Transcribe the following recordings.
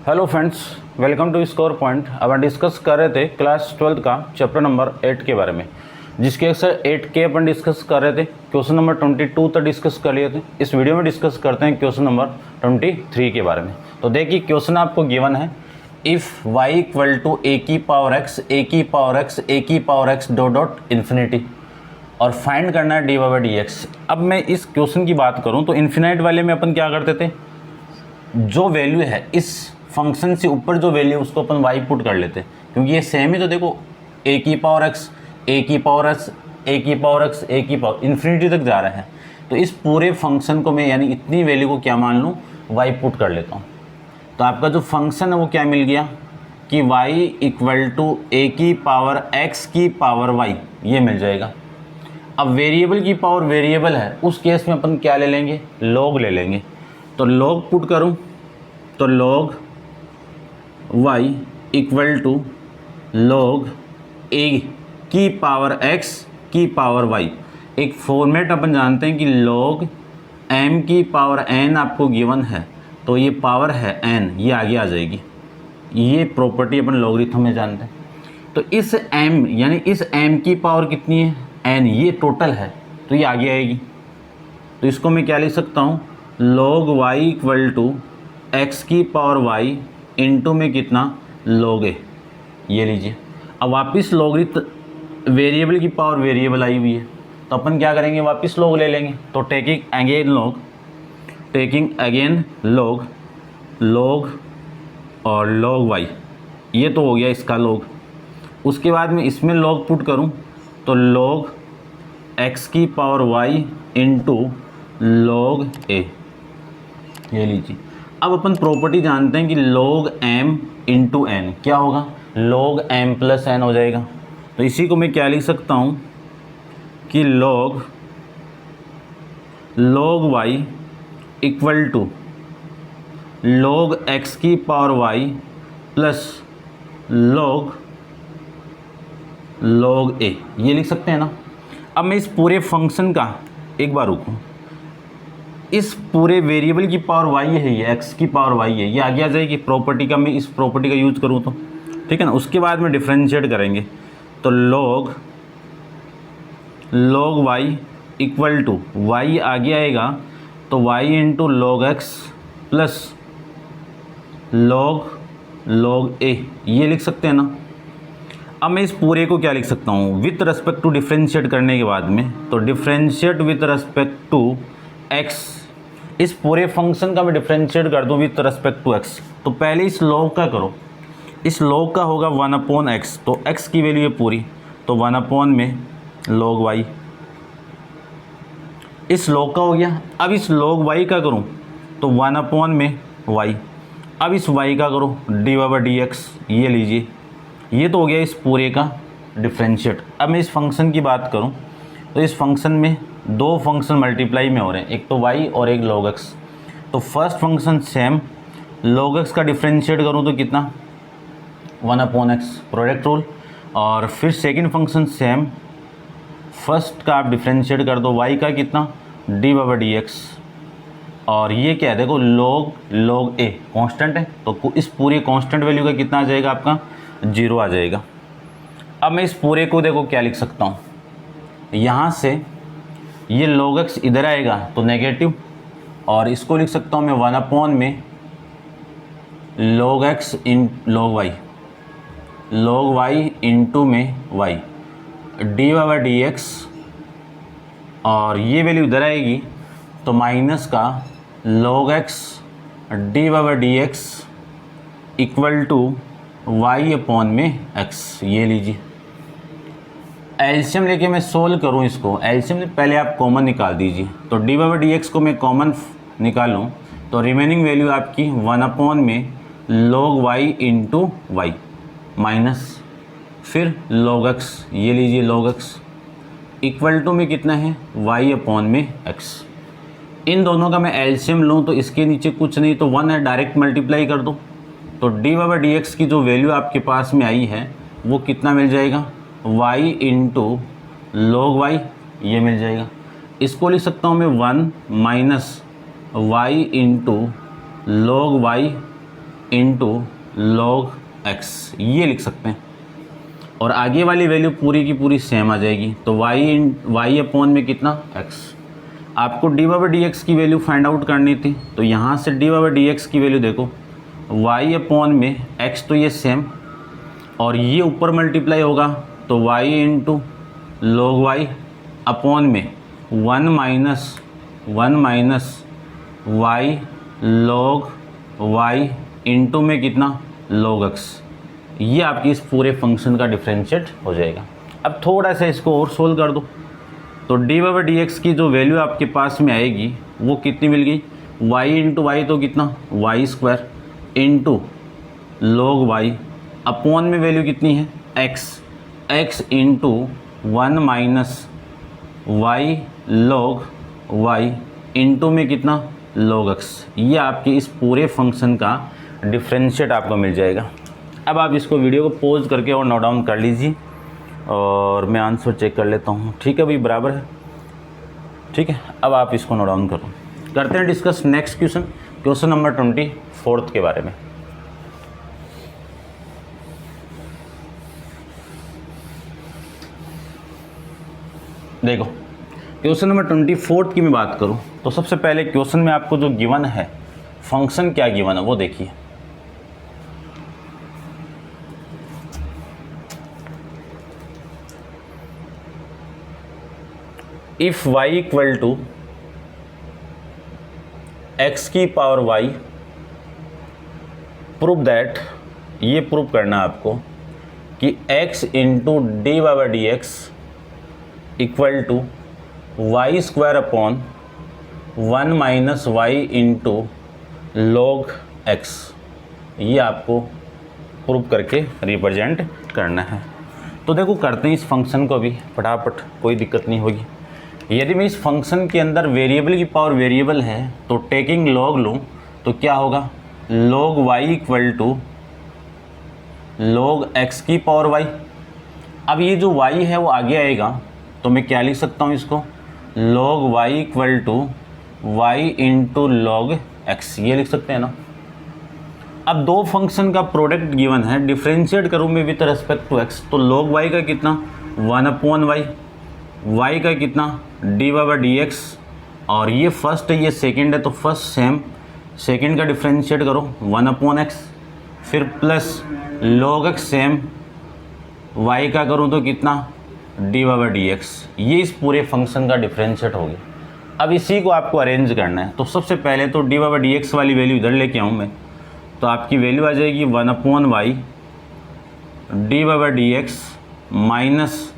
Hello friends, welcome to score point. अब हम discuss कर रहे थे क्लास 12 का चैप्टर नंबर 8 के बारे में, जिसके एक्सर 8 के अपन डिस्कस कर रहे थे। क्वेश्चन नंबर 22 तक डिस्कस कर लिए थे। इस वीडियो में डिस्कस करते हैं क्वेश्चन नंबर 23 के बारे में। तो देखिए, क्वेश्चन आपको गिवन है, if y equal to a की पावर x a की पावर x a की power x dot dot infinity, और फाइंड करना है dy/dx। अब मैं इस क्वेश्चन की बात करूँ तो इन्फिनाइट वाले में अपन क्या करते थे, जो वैल्यू है इस फंक्शन से ऊपर जो वैल्यू है उसको अपन y पुट कर लेते, क्योंकि ये सेम ही तो देखो a की पावर x a की पावर x a की पावर x a की पावर इन्फिनिटी तक जा रहा है। तो इस पूरे फंक्शन को मैं यानी इतनी वैल्यू को क्या मान लूँ, y पुट कर लेता हूँ। तो आपका जो फंक्शन है वो क्या मिल गया कि y इक्वल टू a की पावर x की पावर y, ये मिल जाएगा। अब वेरिएबल की पावर वेरिएबल है, उस केस में अपन क्या ले लेंगे, लॉग ले लेंगे। तो लॉग पुट करूं तो log y equal to log a की पावर x की पावर y। एक फॉर्मेट अपन जानते हैं कि लॉग m की पावर n आपको गिवन है, तो ये पावर है n, ये आगे आ जाएगी। ये प्रॉपर्टी अपन लॉगरिथम में जानते हैं। तो इस m यानी इस m की पावर कितनी है, n, ये टोटल है, तो ये आगे आएगी। तो इसको मैं क्या लिख सकता हूँ, log y equal to x की पावर y इंटू में कितना, log a। ये लीजिए। अब वापस लॉगरिथम वेरिएबल की पावर वेरिएबल आई हुई है, तो अपन क्या करेंगे, वापस log ले लेंगे। तो टेकिंग अगेन log और log y, ये तो हो गया इसका log। उसके बाद में इसमें log पुट करूँ तो log x की power y into log a, ये लीजिए। अब अपन प्रॉपर्टी जानते हैं कि log m इंटू n क्या होगा, log m प्लस n हो जाएगा। तो इसी को मैं क्या लिख सकता हूँ कि log y equal to log x की power y plus log a, ये लिख सकते हैं ना। अब मैं इस पूरे फंक्शन का एक बार रुकूँ, इस पूरे वेरिएबल की पावर y है, ये x की पावर y है, ये आगे आ जाएगी प्रॉपर्टी का। मैं इस प्रॉपर्टी का यूज़ करूँ तो ठीक है ना। उसके बाद में डिफ्रेंशिएट करेंगे तो log y equal to y आगे आएगा तो y into log x plus log a, ये लिख सकते हैं ना। अब मैं इस पूरे को क्या लिख सकता हूँ, विथ रेस्पेक्ट टू डिफ्रेंशिएट करने के बाद में, तो differentiate with respect to x, इस पूरे फंक्शन का मैं डिफ्रेंशिएट कर दूँ विथ रेस्पेक्ट टू x। तो पहले इस log का करो, इस log का होगा 1/x, तो x की वैल्यू है पूरी, तो 1 में log y, इस log का हो गया। अब इस log y का करूँ तो 1 में y, अब इस y का करो dy/dx, ये लीजिए। ये तो हो गया इस पूरे का डिफ्रेंशिएट। अब मैं इस फंक्शन की बात करूं तो इस फंक्शन में दो फंक्शन मल्टीप्लाई में हो रहे हैं, एक तो y और एक log x। तो first function same, log x का डिफ्रेंशिएट करूं तो कितना, 1/x, प्रोडक्ट रूल। और फिर सेकंड फंक्शन सेम, फर्स्ट का आप डिफ्रेंशिएट कर दो, y का कितना, dy/dx। और ये क्या है, देखो log a कांस्टेंट है, तो इस पूरे कांस्टेंट वैल्यू का कितना आ जाएगा, आपका 0 आ जाएगा। अब मैं इस पूरे को देखो क्या लिख सकता हूँ, यहाँ से ये log x इधर आएगा तो नेगेटिव, और इसको लिख सकता हूँ मैं 1 में log x इन log y इंटू में y dy/dx, और ये वैल्यू इधर आएगी तो माइनस का log x dy/dx equal to y में x, ये लीजिए। एलसीएम लेके मैं सोल्व करूँ इसको, एलसीएम पहले आप कॉमन निकाल दीजिए। तो dy/dx को मैं कॉमन निकालूँ तो रिमेनिंग वैल्यू आपकी 1 में log y into y minus फिर log x, ये लीजिए log x इक्वल टू में कितना है, y में x। इन दोनों का मैं एलसीएम लूँ तो इसके नीचे कुछ नहीं तो 1 है, डायरेक्ट मल्टीप्लाई कर दो। तो dy/dx की जो वैल्यू आपके पास में आई है वो कितना मिल जाएगा, y इंटू log y, ये मिल जाएगा। इसको लिख सकता हूँ मैं 1 minus y into log y into log x, ये लिख सकते हैं। और आगे वाली वैल्यू पूरी की पूरी सेम आ जाएगी, तो वाई अपॉन में कितना एक्स। आपको डी बाई डी एक्स की वैल्यू फाइंड आउट करनी थी, तो यहाँ से डी बाई डी एक्स की वैल्यू देखो, वाई अपॉन में एक्स, तो ये सेम, और ये ऊपर मल्टीप्लाई होगा तो y into log y upon में 1 minus y log y into में कितना लॉग एक्स। ये आपकी इस पूरे फंक्शन का डिफरेंशिएट हो जाएगा। अब थोड़ा सा इसको और सोल्व कर दो, तो डी बाई डी एक्स की जो वैल्यू आपके पास में आएगी वो कितनी मिल गई, वाई इंटू वाई तो कितना y square into log y upon में वैल्यू कितनी है x into 1 minus y log y into में कितना लॉग एक्स। ये आपके इस पूरे फंक्शन का डिफरेंशिएट आपको मिल जाएगा। अब आप इसको वीडियो को पॉज करके और नोट डाउन कर लीजिए, और मैं आंसर चेक कर लेता हूँ। ठीक है भाई, बराबर है, ठीक है। अब आप इसको नोट डाउन करो। करते हैं डिस्कस नेक्स्ट क्वेश्चन नंबर 24 के बारे में। देखो, क्वेश्चन नंबर 24 की मैं बात करूं तो सबसे पहले क्वेश्चन में आपको जो गिवन है, फंक्शन क्या गिवन है वो देखिए। If y equal to x की पावर y, प्रूव दैट, ये प्रूव करना है आपको कि x into d by D x equal to y square upon 1 minus y into log x. ये आपको प्रूव करके रिप्रेजेंट करना है। तो देखो करते हैं इस फंक्शन को भी फटाफट, कोई दिक्कत नहीं होगी। यदि मैं इस फंक्शन के अंदर वेरिएबल की पावर वेरिएबल है तो टेकिंग लॉग लूँ तो क्या होगा, log y equal to log x की पावर वाई। अब ये जो y है वो आगे आएगा तो मैं क्या लिख सकता हूँ इसको, log y equal to y into log x, ये लिख सकते हैं ना। अब दो फंक्शन का प्रोडक्ट गिवन है, डिफ्रेंशिएट करूँ मैं विथ रेस्पेक्ट टू एक्स, तो लॉग वाई का कितना 1 अपॉन वाई, वाई का कितना डी बाई डी एक्स, और ये फर्स्ट है ये सेकंड है तो फर्स्ट सेम, सेकंड का डिफ्रेंशिएट करो 1 अपॉन एक्स, फिर plus log x same, y का करूँ तो कितना डी बाई डी एक्स। ये इस पूरे फंक्शन का डिफ्रेंशिएट हो गया। अब इसी को आपको अरेंज करना है, तो सबसे पहले तो डी बाई डी एक्स वाली वैल्यू इधर लेके आऊँ मैं, तो आपकी वैल्यू आ जाएगी 1 upon y d by D x minus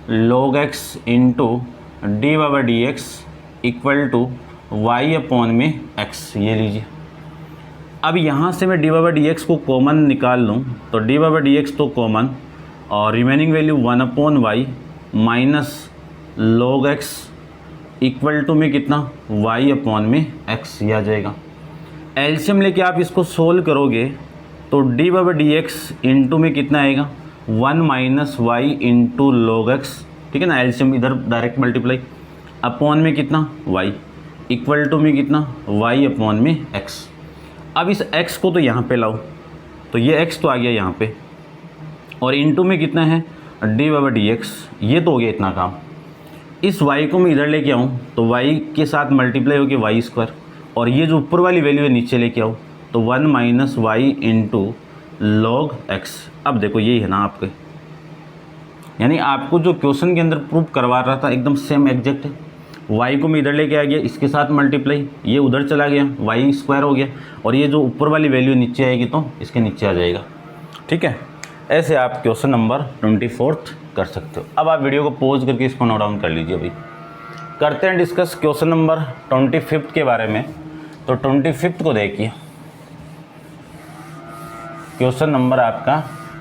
log x into d by D x equal to y upon में एक्स। ये लीजिए। अब यहाँ से मैं डी बाई डी एक्स को कॉमन निकाल लूँ तो डी बाई डी एक्स तो कॉमन, और remaining value 1 upon y minus log x equal to में कितना वाई अपॉन में एक्स, ये आ जाएगा। एलसीएम लेके आप इसको सोल्व करोगे तो d by D x into में कितना आएगा 1 minus y into log x, ठीक है ना। एलसीएम इधर डायरेक्ट मल्टीप्लाई, अपॉन में कितना वाई इक्वल टू में कितना वाई अपॉन में एक्स। अब इस एक्स को तो यहाँ पे लाओ, तो ये एक्स तो आ गया यहाँ पे, और इंटू में कितना है डी बाई डी एक्स, ये तो हो गया इतना काम। इस y को मैं इधर लेके आऊँ तो y के साथ मल्टीप्लाई हो गया वाई स्क्वायर, और ये जो ऊपर वाली वैल्यू है नीचे लेके आओ तो 1 minus y into log x. अब देखो यही है ना आपके, यानी आपको जो क्वेश्चन के अंदर प्रूफ करवा रहा था एकदम सेम एग्जैक्ट है। y को मैं इधर लेके आ गया, इसके साथ मल्टीप्लाई, ये उधर चला गया वाई स्क्वायर हो गया, और ये जो ऊपर वाली वैल्यू नीचे आएगी तो इसके नीचे आ जाएगा। ठीक है, ऐसे आप क्वेश्चन नंबर 24 कर सकते हो। अब आप वीडियो को पॉज करके इसको नोट डाउन कर लीजिए। अभी करते हैं डिस्कस क्वेश्चन नंबर 25 के बारे में। तो 25 को देखिए, क्वेश्चन नंबर आपका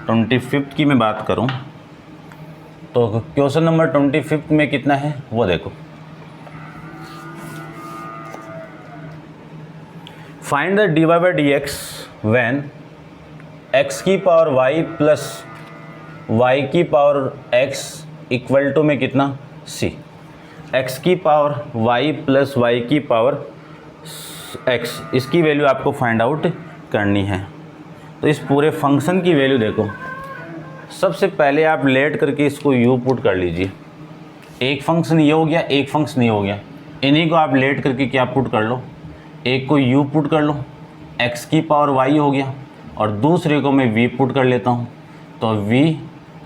25 की मैं बात करूं तो क्वेश्चन नंबर 25 में कितना है वो देखो। Find the D by D x when x की पावर वाई प्लस वाई की पावर एक्स इक्वल टू में कितना सी। एक्स की पावर वाई प्लस वाई की पावर एक्स, इसकी वैल्यू आपको फाइंड आउट करनी है। तो इस पूरे फंक्शन की वैल्यू देखो, सबसे पहले आप लेट करके इसको u पुट कर लीजिए। एक फंक्शन ये हो गया, एक फंक्शन ये हो गया, इन्हीं को आप लेट करके क्या पुट कर लो, एक को u पुट कर लो, x की पावर y हो गया, और दूसरे को मैं v पुट कर लेता हूँ, तो v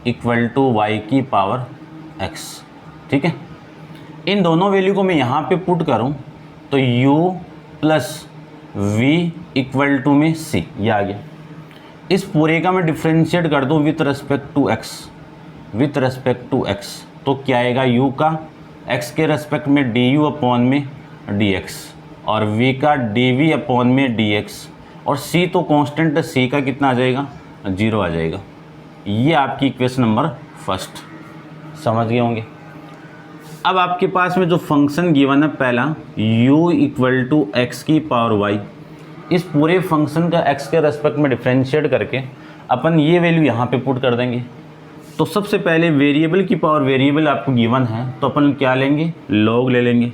इक्वल टू y की पावर x। ठीक है, इन दोनों वैल्यू को मैं यहाँ पे पुट करूँ तो u plus v equal to में c, ये आ गया। इस पूरे का मैं डिफ्रेंशिएट कर दूँ with respect to x, with respect to x, तो क्या आएगा, u का x के रेस्पेक्ट में du अपॉन में dx, और v का dv अपॉन में dx, और c तो कांस्टेंट है, c का कितना आ जाएगा, 0 आ जाएगा। ये आपकी इक्वेशन नंबर फर्स्ट, समझ गए होंगे। अब आपके पास में जो फंक्शन गिवन है पहला u इक्वल टू एक्स की पावर y, इस पूरे फंक्शन का x के रेस्पेक्ट में डिफ्रेंशिएट करके अपन ये वैल्यू यहाँ पे पुट कर देंगे। तो सबसे पहले वेरिएबल की पावर वेरिएबल आपको गिवन है, तो अपन क्या लेंगे, log ले लेंगे।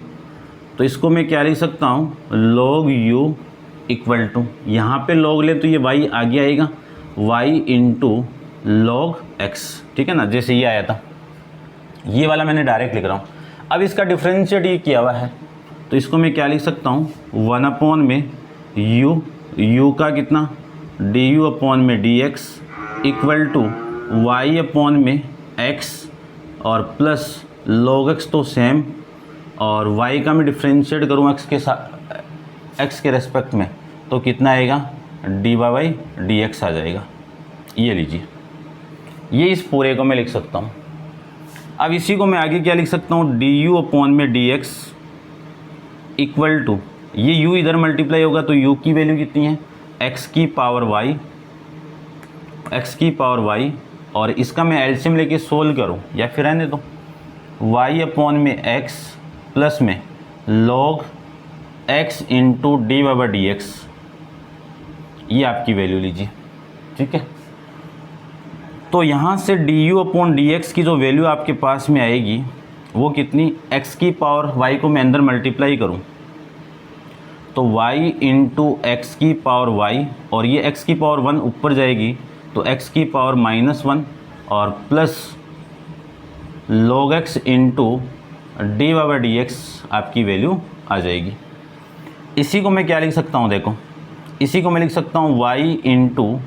तो इसको मैं क्या लिख सकता हूँ, log u इक्वल टू, यहाँ पे log ले तो ये y आगे आएगा, y इंटू log x। ठीक है ना, जैसे ये आया था, ये वाला मैंने डायरेक्ट लिख रहा हूँ। अब इसका डिफ्रेंशिएट ये किया हुआ है, तो इसको मैं क्या लिख सकता हूँ, 1 अपॉन में u का कितना, du अपॉन में dx equal to y upon में x, और प्लस log x तो सेम, और y का मैं डिफ्रेंशिएट करूँ x के साथ, x के रेस्पेक्ट में, तो कितना आएगा, dy बाई dx आ जाएगा। ये लीजिए, ये इस पूरे को मैं लिख सकता हूँ। अब इसी को मैं आगे क्या लिख सकता हूँ, du अपॉन में dx इक्वल टू, ये u इधर मल्टीप्लाई होगा तो u की वैल्यू कितनी है, x की पावर y, x की पावर y, और इसका मैं एलसीएम लेके सोल्व करूँ या फिर रहने दो, y अपॉन में x प्लस में log x into d by D x, ये आपकी वैल्यू लीजिए। ठीक है, तो यहाँ से du अपॉन डी एक्स की जो वैल्यू आपके पास में आएगी वो कितनी, x की पावर y को मैं अंदर मल्टीप्लाई करूँ तो y इंटू एक्स की पावर y, और ये x की पावर 1 ऊपर जाएगी तो x की पावर -1, और plus log x into d by D x आपकी वैल्यू आ जाएगी। इसी को मैं क्या लिख सकता हूँ, देखो इसी को मैं लिख सकता हूँ y इंटू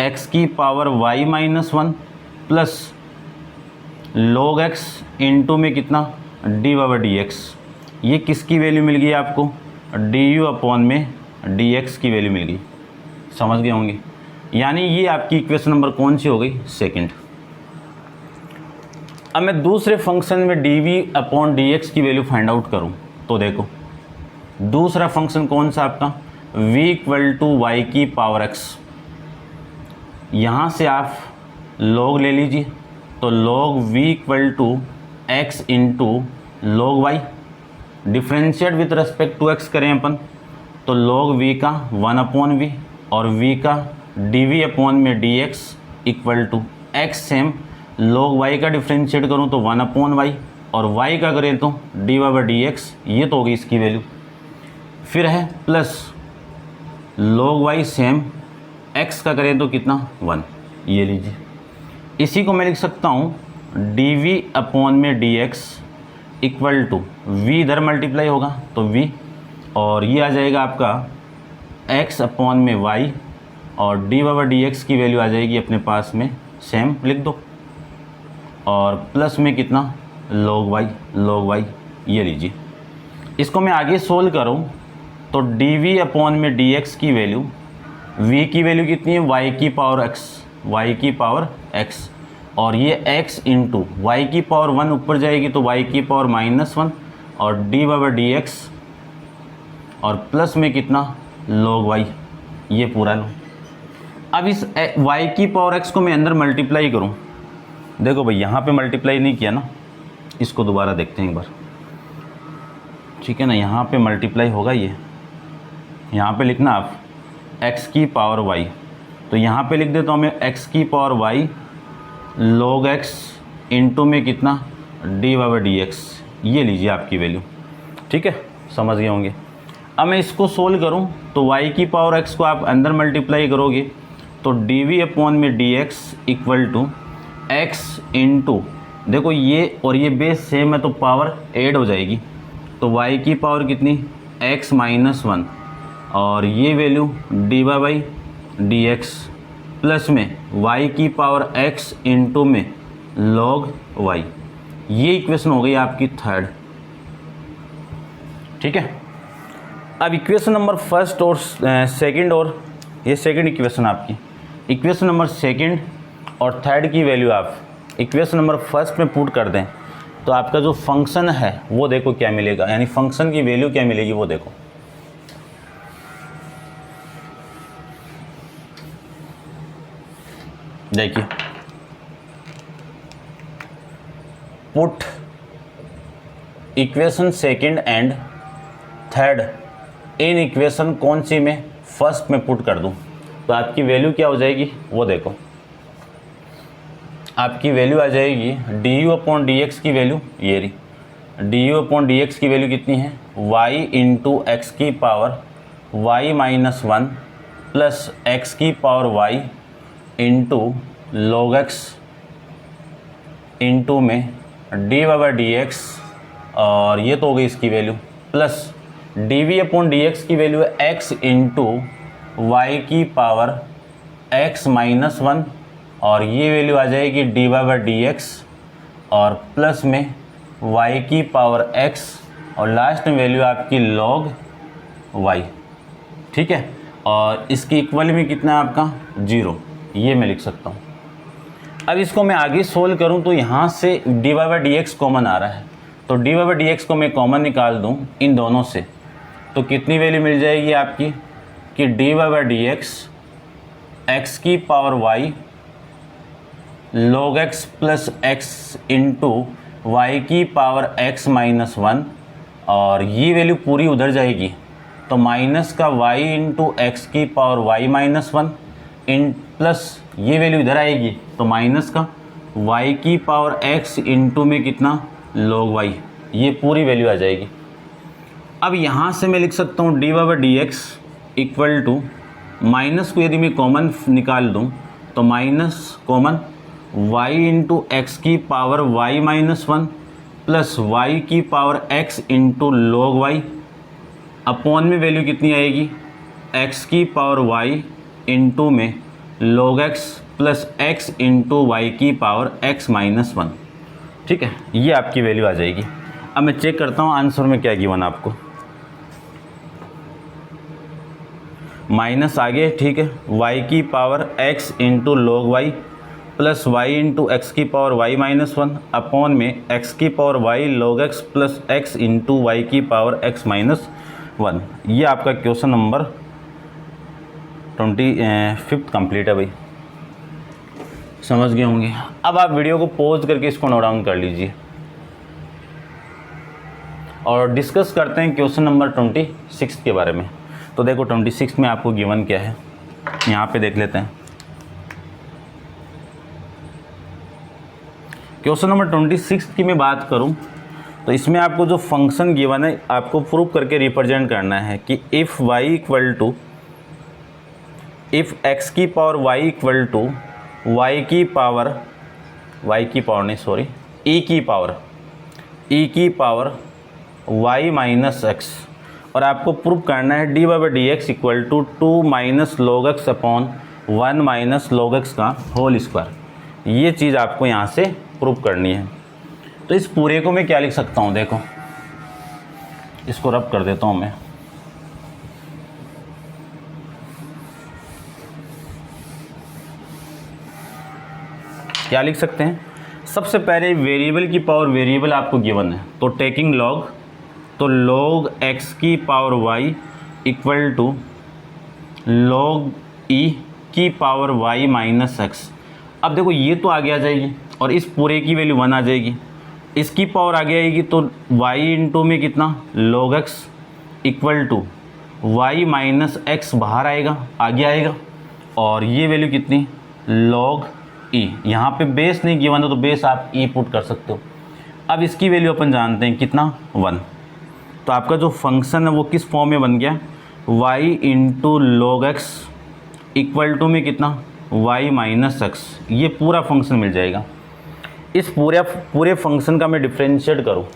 एक्स की power y-1 plus log x into में कितना, डी बाई डी एक्स। ये किसकी वैल्यू मिल गई आपको, du अपॉन में dx की वैल्यू मिल गई, समझ गए होंगे। यानी ये आपकी इक्वेशन नंबर कौन सी हो गई, सेकंड। अब मैं दूसरे फंक्शन में dv अपॉन dx की वैल्यू फाइंड आउट करूं, तो देखो दूसरा फंक्शन कौन सा आपका, v इक्वल टू वाई की पावर x। यहाँ से आप log ले लीजिए, तो log v equal to x into log y, differentiate with respect to x करें अपन, तो log v का 1 अपॉन v, और v का dv अपॉन में dx equal to x same, log y का डिफ्रेंशिएट करूँ तो 1 अपॉन y, और y का करें तो डी बाई डी एक्स, ये तो होगी इसकी वैल्यू। फिर है plus log y same, x का करें तो कितना 1, ये लीजिए। इसी को मैं लिख सकता हूँ dv अपॉन में dx इक्वल टू v इधर मल्टीप्लाई होगा तो v, और ये आ जाएगा आपका x अपॉन में y, और डी बाई डी एक्स की वैल्यू आ जाएगी अपने पास में सेम, लिख दो, और प्लस में कितना log y, ये लीजिए। इसको मैं आगे सोल्व करूँ तो dv अपॉन में dx की वैल्यू, v की वैल्यू कितनी है, y की पावर x, y की पावर x, और ये x इंटू वाई की पावर 1 ऊपर जाएगी तो y की पावर -1, और डी बाई डी एक्स, और प्लस में कितना log y, ये पूरा लो। अब इस y की पावर x को मैं अंदर मल्टीप्लाई करूं, देखो भाई यहाँ पे मल्टीप्लाई नहीं किया ना, इसको दोबारा देखते हैं एक बार, ठीक है ना। यहाँ पे मल्टीप्लाई होगा, ये यहाँ पे लिखना आप x की पावर y, तो यहाँ पे लिख देता हूँ मैं x की power y log x into में कितना डी बाई डी एक्स, ये लीजिए आपकी वैल्यू। ठीक है, समझ गए होंगे। अब मैं इसको सोल्व करूँ तो y की पावर x को आप अंदर मल्टीप्लाई करोगे तो डी अपॉन में d x equal to x into, देखो ये और ये बेस सेम है तो पावर ऐड हो जाएगी, तो y की पावर कितनी x माइनस 1 और ये value d Y by D x plus में y की पावर x इंटू में log y। ये इक्वेशन हो गई आपकी थर्ड। ठीक है, अब इक्वेशन नंबर फर्स्ट और सेकंड, और ये सेकंड इक्वेशन आपकी, इक्वेशन नंबर सेकंड और थर्ड की वैल्यू आप इक्वेशन नंबर फर्स्ट में पुट कर दें तो आपका जो फंक्शन है वो देखो क्या मिलेगा, यानी फंक्शन की वैल्यू क्या मिलेगी वो देखो। देखिए, put equation second and third in equation कौन सी में, फर्स्ट में पुट कर दूं तो आपकी वैल्यू क्या हो जाएगी वो देखो। आपकी वैल्यू आ जाएगी D U upon D x की वैल्यू, ये रही D U upon D x की वैल्यू कितनी है y इंटू एक्स की power y minus 1 plus X की power y into log x into में D Y by D x, और ये तो हो गई इसकी value, plus D V upon D x की वैल्यू है x इंटू वाई की पावर x माइनस 1 और ये वैल्यू आ जाएगी d Y by D x और प्लस में y की पावर x और लास्ट में वैल्यू आपकी log y। ठीक है, और इसकी इक्वल में कितना है आपका 0, ये मैं लिख सकता हूँ। अब इसको मैं आगे सोल्व करूँ तो यहाँ से D Y by D X common आ रहा है, तो D Y by D x को मैं कॉमन निकाल दूँ इन दोनों से तो कितनी वैल्यू मिल जाएगी आपकी कि D Y by D X X की power y log x plus X into Y की पावर x माइनस 1 और ये वैल्यू पूरी उधर जाएगी तो माइनस का y इंटू एक्स की power y minus 1 in plus ये वैल्यू इधर आएगी तो माइनस का y की पावर x इंटू में कितना log y, ये पूरी वैल्यू आ जाएगी। अब यहाँ से मैं लिख सकता हूँ D Y by D x equal to minus को यदि मैं कॉमन निकाल दूँ तो minus common y into x की power y minus 1 plus y की power x into log y upon में वैल्यू कितनी आएगी x की पावर y इंटू में log x plus x into Y की पावर x माइनस 1। ठीक है, ये आपकी वैल्यू आ जाएगी। अब मैं चेक करता हूँ आंसर में क्या गिवन आपको, माइनस आगे। ठीक है, y की power x into log y plus y into x की पावर y माइनस 1 अपॉन में x की power y log x plus x into Y की पावर x माइनस 1। ये आपका क्वेश्चन नंबर 25 कंप्लीट है भाई, समझ गए होंगे। अब आप वीडियो को पॉज करके इसको नोट डाउन कर लीजिए और डिस्कस करते हैं क्वेश्चन नंबर 26 के बारे में। तो देखो 26 में आपको गिवन क्या है, यहाँ पे देख लेते हैं। क्वेश्चन नंबर 26 की मैं बात करूं तो इसमें आपको जो फंक्शन गिवन है आपको प्रूव करके रिप्रेजेंट करना है कि if y equal to if x की power y equal to y की पावर e की पावर y माइनस x, और आपको प्रूव करना है d Y by D x equal to 2 minus log x upon 1 minus log x का whole square. ये चीज़ आपको यहाँ से प्रूव करनी है। तो इस पूरे को मैं क्या लिख सकता हूँ, देखो इसको रब कर देता हूँ मैं। क्या लिख सकते हैं, सबसे पहले वेरिएबल की पावर वेरिएबल आपको गिवन है तो टेकिंग लॉग, तो log x की power y equal to log e की पावर y माइनस एक्स। अब देखो ये तो आगे आ जाएगी और इस पूरे की वैल्यू 1 आ जाएगी, इसकी पावर आगे आएगी तो y इंटू में कितना log x equal to y minus x बाहर आएगा, आगे आएगा, और ये वैल्यू कितनी log e। यहाँ पे बेस नहीं गिवन है तो बेस आप e पुट कर सकते हो। अब इसकी वैल्यू अपन जानते हैं कितना 1, तो आपका जो फंक्शन है वो किस फॉर्म में बन गया y into log x equal to में कितना y माइनस एक्स, ये पूरा फंक्शन मिल जाएगा। इस पूरे फंक्शन का मैं डिफ्रेंशिएट करूँ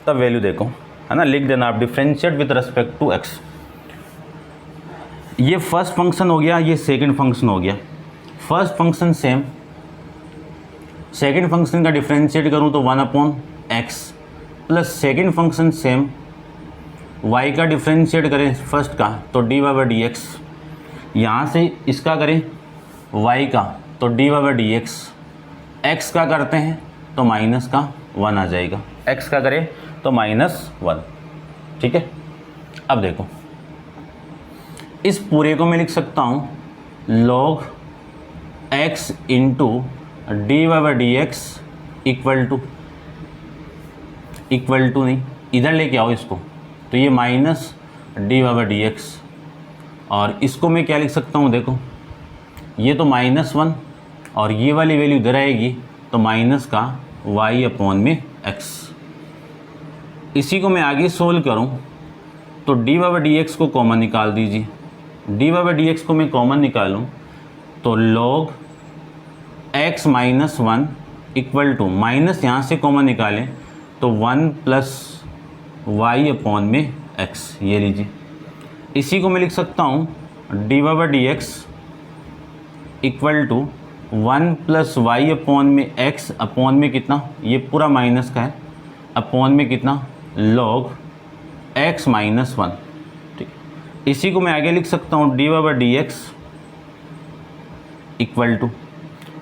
तब वैल्यू देखो, है ना, लिख देना आप differentiate with respect to x. ये फर्स्ट फंक्शन हो गया, ये सेकंड फंक्शन हो गया। First function same, second function का डिफ्रेंशिएट करूँ तो 1/x plus second function same, y का डिफ्रेंशिएट करें फर्स्ट का तो dy/dx, यहाँ से इसका करें y का तो dy/dx, x का करते हैं तो माइनस का 1 आ जाएगा, x का करें तो -1। ठीक है, अब देखो इस पूरे को मैं लिख सकता हूँ log x इंटू dy/dx इक्वल टू नहीं, इधर लेके आओ इसको, तो ये माइनस dy/dx, और इसको मैं क्या लिख सकता हूँ, देखो ये तो -1 और ये वाली वैल्यू इधर आएगी तो माइनस का y/x। इसी को मैं आगे सोल्व करूँ तो dy/dx को कॉमन निकाल दीजिए, dy/dx को मैं कॉमन निकालूँ तो log x minus 1 equal to, minus यहाँ से कॉमन निकालें तो 1 प्लस y/x, ये लीजिए। इसी को मैं लिख सकता हूँ dy/dx equal to 1 plus y/x upon में कितना, ये पूरा माइनस का है, अपॉन में कितना log x माइनस 1। ठीक, इसी को मैं आगे लिख सकता हूँ dy/dx इक्वल टू,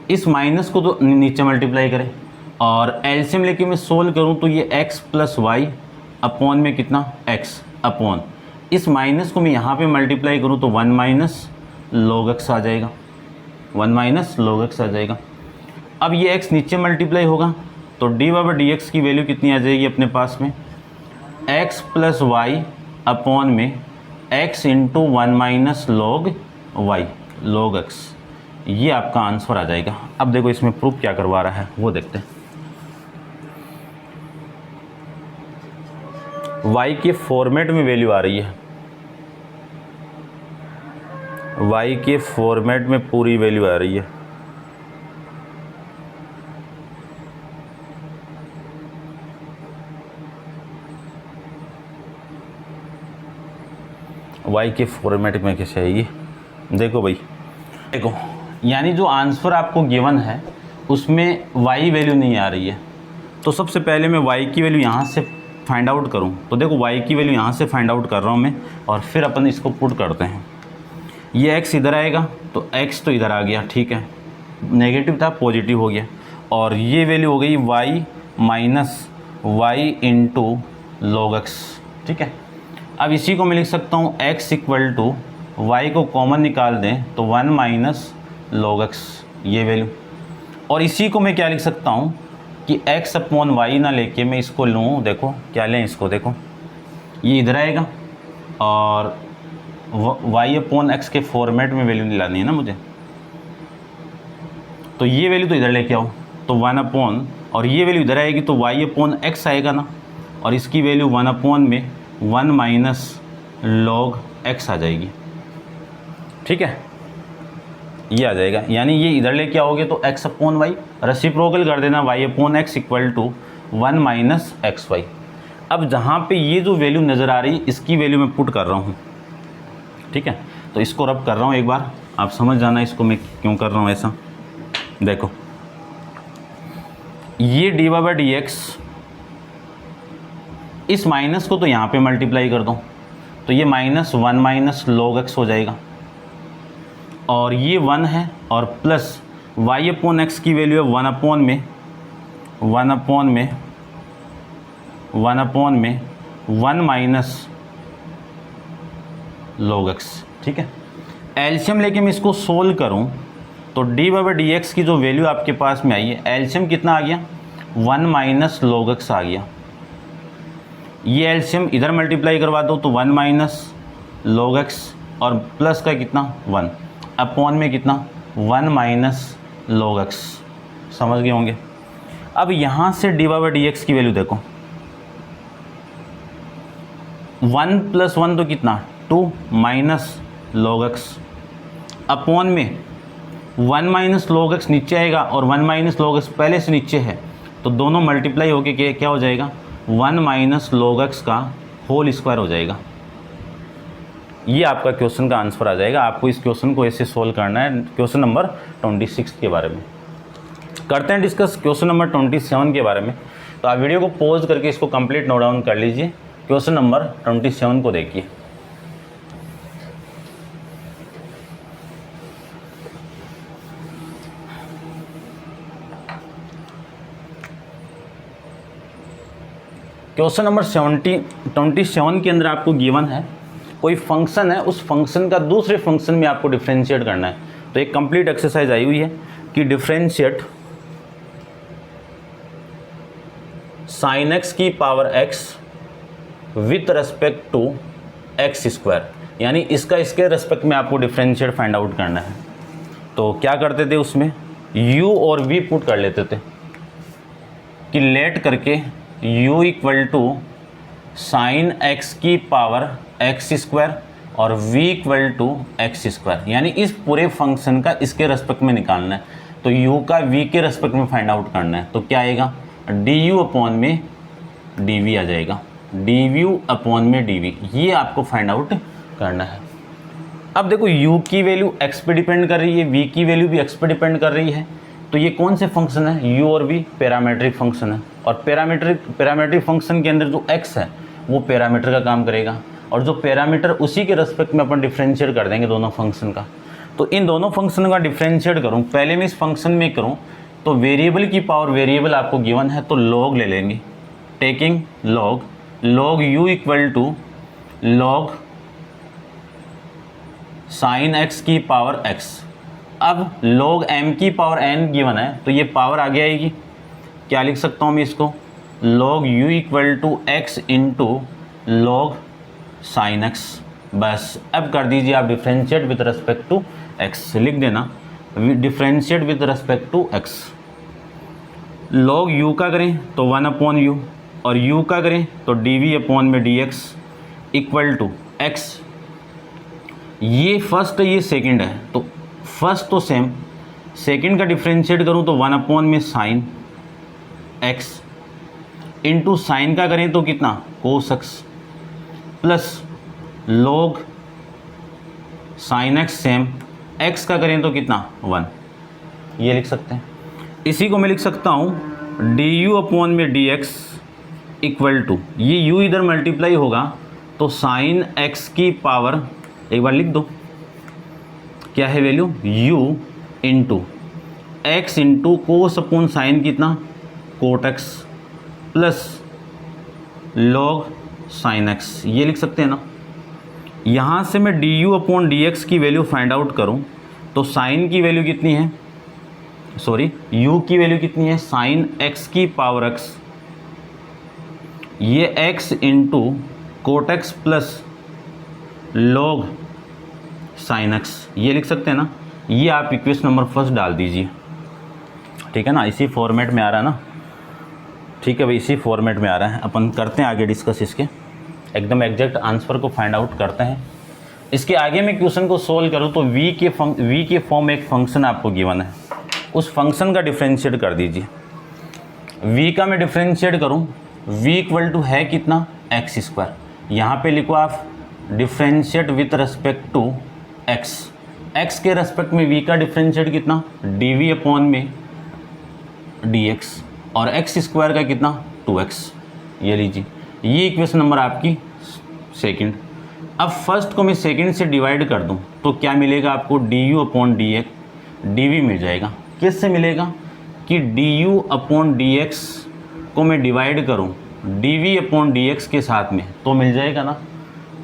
इस माइनस को तो नीचे मल्टीप्लाई करें और एलसीएम लेके मैं सोल्व करूँ तो ये x प्लस वाई अपॉन में कितना x अपॉन, इस माइनस को मैं यहाँ पे मल्टीप्लाई करूँ तो 1 माइनस log x आ जाएगा, 1 माइनस log x आ जाएगा। अब ये x नीचे मल्टीप्लाई होगा तो dy/dx की वैल्यू कितनी आ जाएगी अपने पास में, x प्लस वाई अपॉन में x into 1 minus log y log x, ये आपका आंसर आ जाएगा। अब देखो इसमें प्रूफ क्या करवा रहा है वो देखते हैं। y के फॉर्मेट में वैल्यू आ रही है, y के फॉर्मेट में पूरी वैल्यू आ रही है। y के फॉर्मेट में कैसे आएगी, देखो भाई, देखो यानी जो आंसर आपको गिवन है उसमें y वैल्यू नहीं आ रही है, तो सबसे पहले मैं y की वैल्यू यहाँ से फाइंड आउट करूँ तो देखो y की वैल्यू यहाँ से फाइंड आउट कर रहा हूँ मैं, और फिर अपन इसको पुट करते हैं। ये x इधर आएगा तो x तो इधर आ गया, ठीक है, नेगेटिव था पॉजिटिव हो गया, और ये वैल्यू हो गई y minus y into log x। ठीक है, अब इसी को मैं लिख सकता हूँ x इक्वल टू वाई को कॉमन निकाल दें तो 1 माइनस log x, ये वैल्यू, और इसी को मैं क्या लिख सकता हूँ कि x अपॉन वाई ना लेके मैं इसको लूँ, देखो क्या लें इसको, देखो ये इधर आएगा और y अपॉन x के फॉर्मेट में वैल्यू नहीं लानी है ना मुझे, तो ये वैल्यू तो इधर लेके आओ तो 1 अपॉन, और ये वैल्यू इधर आएगी तो y अपॉन x आएगा ना, और इसकी वैल्यू 1 अपॉन में 1 माइनस log x आ जाएगी। ठीक है, ये आ जाएगा, यानी ये इधर लेके आओगे तो x अपॉन वाई, रेसिप्रोकल कर देना y upon x equal to 1 minus x y. अब जहाँ पे ये जो वैल्यू नज़र आ रही है इसकी वैल्यू मैं पुट कर रहा हूँ। ठीक है, तो इसको रब कर रहा हूँ, एक बार आप समझ जाना इसको मैं क्यों कर रहा हूँ ऐसा। देखो ये dy/dx, इस माइनस को तो यहाँ पे मल्टीप्लाई कर दो तो ये माइनस 1 माइनस log x हो जाएगा, और ये 1 है और प्लस y अपॉन x की वैल्यू है 1 अपॉन में 1 माइनस log x। ठीक है, एलसीएम लेके मैं इसको सोल्व करूं तो dy/dx की जो वैल्यू आपके पास में आई है, एलसीएम कितना आ गया 1 माइनस log x आ गया। ये एलसीएम इधर मल्टीप्लाई करवा दो तो 1 माइनस log x और प्लस का कितना 1 अपॉन में कितना 1 माइनस log x, समझ गए होंगे। अब यहाँ से dy/dx की वैल्यू देखो, 1 प्लस 1 तो कितना 2 माइनस log x अपॉन में 1 माइनस लॉग एक्स नीचे आएगा और 1 माइनस लॉग एक्स पहले से नीचे है, तो दोनों मल्टीप्लाई होके क्या हो जाएगा, 1 माइनस लॉग एक्स का होल स्क्वायर हो जाएगा। ये आपका क्वेश्चन का आंसर आ जाएगा। आपको इस क्वेश्चन को ऐसे सोल्व करना है। क्वेश्चन नंबर 26 के बारे में करते हैं डिस्कस। क्वेश्चन नंबर 27 के बारे में, तो आप वीडियो को पॉज करके इसको कंप्लीट नोट डाउन कर लीजिए। क्वेश्चन नंबर 27 को देखिए। क्वेश्चन नंबर 27 के अंदर आपको गिवन है कोई फंक्शन है, उस फंक्शन का दूसरे फंक्शन में आपको डिफरेंशिएट करना है। तो एक कंप्लीट एक्सरसाइज आई हुई है कि डिफरेंशिएट साइन एक्स की power x with respect to x square, यानी इसका इसके रेस्पेक्ट में आपको डिफरेंशिएट फाइंड आउट करना है। तो क्या करते थे, उसमें u और v पुट कर लेते थे कि लेट करके u equal to sine x की पावर एक्स स्क्वायर और v equal to x square, यानी इस पूरे फंक्शन का इसके रेस्पेक्ट में निकालना है। तो u का v के रेस्पेक्ट में फाइंड आउट करना है। तो क्या आएगा, du अपॉन में dv आ जाएगा, du अपॉन में dv, ये आपको फाइंड आउट करना है। अब देखो u की वैल्यू x पे डिपेंड कर रही है, v की वैल्यू भी x पे डिपेंड कर रही है। तो ये कौन से फंक्शन है, u और v पैरामीट्रिक फंक्शन है, और पैरामीट्रिक फंक्शन के अंदर जो x है वो पैरामीटर का काम करेगा, और जो पैरामीटर उसी के रेस्पेक्ट में अपन डिफरेंशिएट कर देंगे दोनों फंक्शन का। तो इन दोनों फंक्शन का डिफरेंशिएट करूँ, पहले मैं इस फंक्शन में करूँ तो वेरिएबल की पावर, वेरिएबल आपको गिवन है तो लॉग ले लेंगे, taking log u equal to log sine x की पावर x। अब log m की पावर n गिवन है तो ये पावर आगे आएगी, क्या लिख सकता हूँ मैं इसको, log u equal to x into log sine x। बस अब कर दीजिए आप differentiate with respect to x, लिख देना differentiate with respect to x। log u का करें तो 1 अपॉन u, और u का करें तो dv अपॉन में dx इक्वल टू x। ये फर्स्ट है, ये सेकंड है, तो फर्स्ट तो सेम, सेकंड का डिफ्रेंशिएट करूँ तो 1 अपॉन में साइन x इंटू साइन का करें तो कितना, cos x plus log sine x same, x का करें तो कितना 1, ये लिख सकते हैं। इसी को मैं लिख सकता हूँ du अपॉन में dx इक्वल टू, ये u इधर मल्टीप्लाई होगा तो साइन x की पावर, एक बार लिख दो क्या है value, u into X into cos upon sine कितना, cot x plus log sine x, ये लिख सकते हैं ना। यहाँ से मैं du अपॉन dx की वैल्यू फाइंड आउट करूँ तो साइन की वैल्यू कितनी है, सॉरी u की वैल्यू कितनी है, साइन x की पावर x, ये x into cot x plus log sine x, ये लिख सकते हैं ना। ये आप इक्वेशन नंबर फर्स्ट डाल दीजिए, ठीक है ना, इसी फॉर्मेट में आ रहा है ना, ठीक है भाई, इसी फॉर्मेट में आ रहा है। अपन करते हैं आगे डिस्कस, इसके एकदम एग्जैक्ट आंसर को फाइंड आउट करते हैं। इसके आगे मैं क्वेश्चन को सोल्व करूँ तो v के फॉर्म में एक फंक्शन आपको गिवन है, उस फंक्शन का डिफरेंशिएट कर दीजिए। v का मैं डिफरेंशिएट करूँ, v इक्वल टू है कितना, एक्स स्क्वायर। यहाँ पे लिखो आप differentiate with respect to x, x के रेस्पेक्ट में v का डिफरेंशिएट कितना, dv अपॉन में dx, और x स्क्वायर का कितना 2x, ये लीजिए। ये इक्वेशन नंबर आपकी सेकंड। अब फर्स्ट को मैं सेकंड से डिवाइड कर दूं तो क्या मिलेगा आपको, du अपॉन dv मिल जाएगा। किससे मिलेगा कि du अपॉन dx को मैं डिवाइड करूं dv अपॉन dx के साथ में तो मिल जाएगा ना।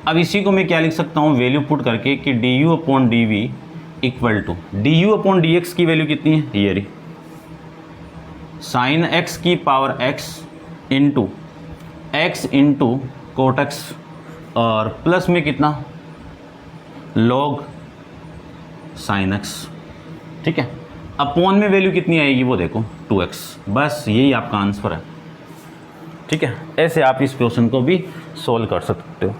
अब इसी को मैं क्या लिख सकता हूं, वैल्यू पुट करके कि du अपॉन dv equal to du upon dx की वैल्यू कितनी है, ये रही साइन x की power x into x into cot x, और प्लस में कितना log साइन x, ठीक है। अपॉन में वैल्यू कितनी आएगी वो देखो 2x, बस यही आपका आंसर है, ठीक है। ऐसे आप इस क्वेश्चन को भी सोल्व कर सकते हो,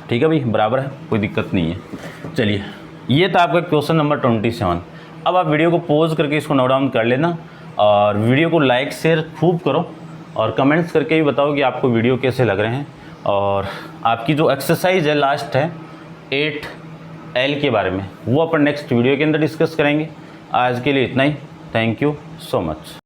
ठीक है भाई, बराबर है, कोई दिक्कत नहीं है। चलिए, ये था आपका क्वेश्चन नंबर 27। अब आप वीडियो को पॉज करके इसको नोट डाउन कर लेना और वीडियो को लाइक शेयर खूब करो और कमेंट्स करके भी बताओ कि आपको वीडियो कैसे लग रहे हैं। और आपकी जो एक्सरसाइज है लास्ट है 8L के बारे में, वो अपन नेक्स्ट वीडियो के अंदर डिस्कस करेंगे। आज के लिए इतना ही। Thank you so much.